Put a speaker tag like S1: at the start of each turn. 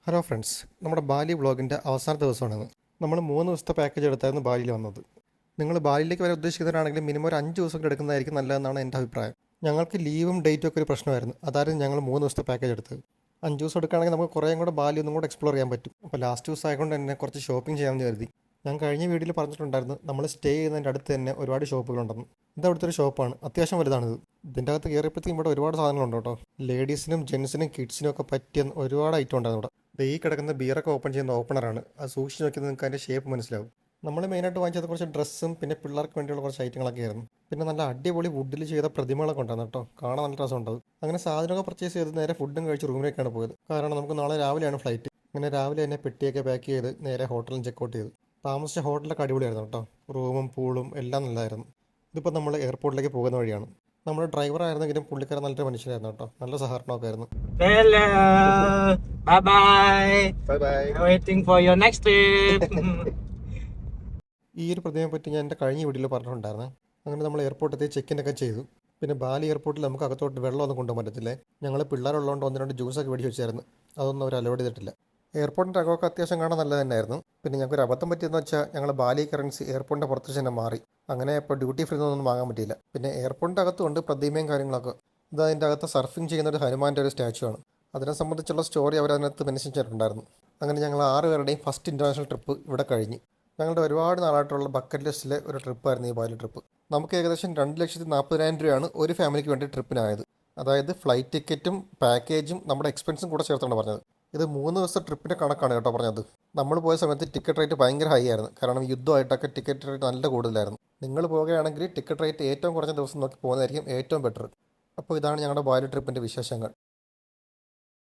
S1: Hello friends, നമ്മുടെ ബാലി വ്ളോഗിൻ്റെ അവസാന ദിവസമാണിന്ന്. നമ്മൾ 3 ദിവസത്തെ പാക്കേജ് എടുത്തായിരുന്നു ബാലിയിൽ വന്നത്. നിങ്ങൾ ബാലിയിലേക്ക് വരെ ഉദ്ദേശിക്കുന്നവരാണെങ്കിൽ മിനിമം ഒരു 5 ദിവസം എടുക്കുന്നതായിരിക്കും നല്ലതെന്നാണ് എൻ്റെ അഭിപ്രായം. ഞങ്ങൾക്ക് ലീവും ഡേറ്റും ഒക്കെ ഒരു പ്രശ്നമായിരുന്നു. അതായിരുന്നു ഞങ്ങൾ 3 ദിവസത്തെ പാക്കേജ് എടുത്തത്. 5 ദിവസം എടുക്കുകയാണെങ്കിൽ നമുക്ക് കുറേ കൂടെ ബാലി ഒന്നും കൂടെ എക്സ്പ്ലോർ ചെയ്യാൻ പറ്റും. അപ്പോൾ ലാസ്റ്റ് ദിവസം ആയതുകൊണ്ട് തന്നെ കുറച്ച് ഷോപ്പിംഗ് ചെയ്യാമെന്ന് കരുതി. ഞാൻ കഴിഞ്ഞ വീഡിയോയിൽ പറഞ്ഞിട്ടുണ്ടായിരുന്നു നമ്മൾ സ്റ്റേ ചെയ്യുന്നതിൻ്റെ അടുത്ത് തന്നെ ഒരുപാട് ഷോപ്പുകളുണ്ടെന്ന്. ഇത് അവിടുത്തെ ഒരു ഷോപ്പാണ്, അത്യാവശ്യം വലുതാണിത്. ഇതിൻ്റെ അകത്ത് കയറിയപ്പോഴത്തേക്കും ഇവിടെ ഒരുപാട് സാധനങ്ങളുണ്ട് കേട്ടോ. ലേഡീസിനും ജെൻസിനും കിഡ്സിനും ഒക്കെ പറ്റിയ ഒരുപാട് ഐറ്റം ഉണ്ടായിരുന്നു ഇവിടെ. ഈ കിടക്കുന്ന ബിയറൊക്കെ ഓപ്പൺ ചെയ്യുന്ന ഓപ്പണറാണ്. അത് സൂക്ഷിച്ച് നോക്കിയത് നിങ്ങൾക്ക് അതിൻ്റെ ഷേപ്പ് മനസ്സിലാവും. നമ്മൾ മെയിനായിട്ട് വാങ്ങിച്ചത് കുറച്ച് ഡ്രസ്സും പിന്നെ പിള്ളേർക്ക് വേണ്ടിയുള്ള കുറച്ച് ഐറ്റങ്ങളൊക്കെ ആയിരുന്നു. പിന്നെ നല്ല അടിപൊളി വുഡിൽ ചെയ്ത പ്രതിമകളൊക്കെ ഉണ്ടായിരുന്നു കേട്ടോ. കാണാൻ നല്ല രസമുണ്ടാവും. അങ്ങനെ സാധനമൊക്കെ പർച്ചേസ് ചെയ്ത് നേരെ ഫുഡും കഴിച്ച് റൂമിലേക്കാണ് പോയത്. കാരണം നമുക്ക് നാളെ രാവിലെയാണ് ഫ്ലൈറ്റ്. അങ്ങനെ രാവിലെ തന്നെ പെട്ടിയൊക്കെ പാക്ക് ചെയ്ത് നേരെ ഹോട്ടലിൽ ചെക്കൗട്ട് ചെയ്തു. താമസിച്ച ഹോട്ടലൊക്കെ അടിപൊളിയായിരുന്നു കേട്ടോ. റൂമും പൂളും എല്ലാം നല്ലതായിരുന്നു. ഇതിപ്പോൾ നമ്മൾ എയർപോർട്ടിലേക്ക് പോകുന്ന വഴിയാണ്. നമ്മുടെ ഡ്രൈവർ ആയിരുന്നെങ്കിലും പുള്ളിക്കാരൻ നല്ലൊരു മനുഷ്യനായിരുന്നു കേട്ടോ. നല്ല സഹകരണമൊക്കെ ആയിരുന്നു.
S2: Hello. Bye bye.
S1: Bye bye.
S2: Waiting for your next trip.
S1: ഈ ഒരു പ്രതിമയെ പറ്റി ഞാൻ എൻ്റെ കഴിഞ്ഞ വീഡിയോയിൽ പറഞ്ഞിട്ടുണ്ടായിരുന്നു. അങ്ങനെ നമ്മൾ എയർപോർട്ടിൽ ചെക്കിനൊക്കെ ചെയ്തു. പിന്നെ ബാലി എയർപോർട്ടിൽ നമുക്ക് അകത്തോട്ട് വെള്ളമൊന്നും കൊണ്ടുപോകാൻ പറ്റത്തില്ലേ. ഞങ്ങൾ പിള്ളേരുള്ളതുകൊണ്ട് 1-2 ജ്യൂസൊക്കെ മേടിച്ച് വെച്ചായിരുന്നു. അതൊന്നും അവർ അലോഡ് ചെയ്തിട്ടില്ല. എയർപോർട്ടിൻ്റെ അകമൊക്കെ അത്യാവശ്യം കാണാൻ നല്ല തന്നെയായിരുന്നു. പിന്നെ ഞങ്ങൾക്കൊരു അബദ്ധം പറ്റിയെന്ന് വെച്ചാൽ ഞങ്ങൾ ബാലി കറൻസി എയർപോർട്ടിൻ്റെ പുറത്ത് തന്നെ മാറി. അങ്ങനെ ഇപ്പോൾ ഡ്യൂട്ടി ഫ്രീ ഒന്നും വാങ്ങാൻ പറ്റിയില്ല. പിന്നെ എയർപോർട്ടിൻ്റെ അകത്തുണ്ട് പ്രതിമയും കാര്യങ്ങളൊക്കെ. ഇത് അതിൻ്റെ അകത്ത് സർഫിങ് ചെയ്യുന്ന ഒരു ഹനുമാൻ്റെ ഒരു സ്റ്റാച്ചു ആണ്. അതിനെ സംബന്ധിച്ചുള്ള സ്റ്റോറി അവർ അതിനകത്ത് മെൻഷൻ ചെയ്തിട്ടുണ്ടായിരുന്നു. അങ്ങനെ ഞങ്ങൾ 6 പേരുടെയും ഫസ്റ്റ് ഇൻ്റർനാഷണൽ ട്രിപ്പ് ഇവിടെ കഴിഞ്ഞു. ഞങ്ങളുടെ ഒരുപാട് നാളായിട്ടുള്ള ബക്കറ്റ് ലിസ്റ്റിലെ ഒരു ട്രിപ്പായിരുന്നു ഈ ബാലി ട്രിപ്പ്. നമുക്ക് ഏകദേശം 2,40,000 രൂപയാണ് ഒരു ഫാമിലിക്ക് വേണ്ടി ട്രിപ്പിനായത്. അതായത് ഫ്ലൈറ്റ് ടിക്കറ്റും പാക്കേജും നമ്മുടെ എക്സ്പെൻസും കൂടെ ചേർത്താണ് പറഞ്ഞത്. ഇത് 3 ദിവസത്തെ ട്രിപ്പിൻ്റെ കണക്കാണ് കേട്ടോ പറഞ്ഞത്. നമ്മൾ പോയ സമയത്ത് ടിക്കറ്റ് റേറ്റ് ഭയങ്കര ഹൈ ആയിരുന്നു. കാരണം യുദ്ധമായിട്ടൊക്കെ ടിക്കറ്റ് റേറ്റ് നല്ല കൂടുതലായിരുന്നു. നിങ്ങൾ പോവുകയാണെങ്കിൽ ടിക്കറ്റ് റേറ്റ് ഏറ്റവും കുറഞ്ഞ ദിവസം നോക്കി പോകുന്നതായിരിക്കും ഏറ്റവും ബെറ്റർ. അപ്പോൾ ഇതാണ് ഞങ്ങളുടെ ബാലി ട്രിപ്പിൻ്റെ വിശേഷങ്ങൾ.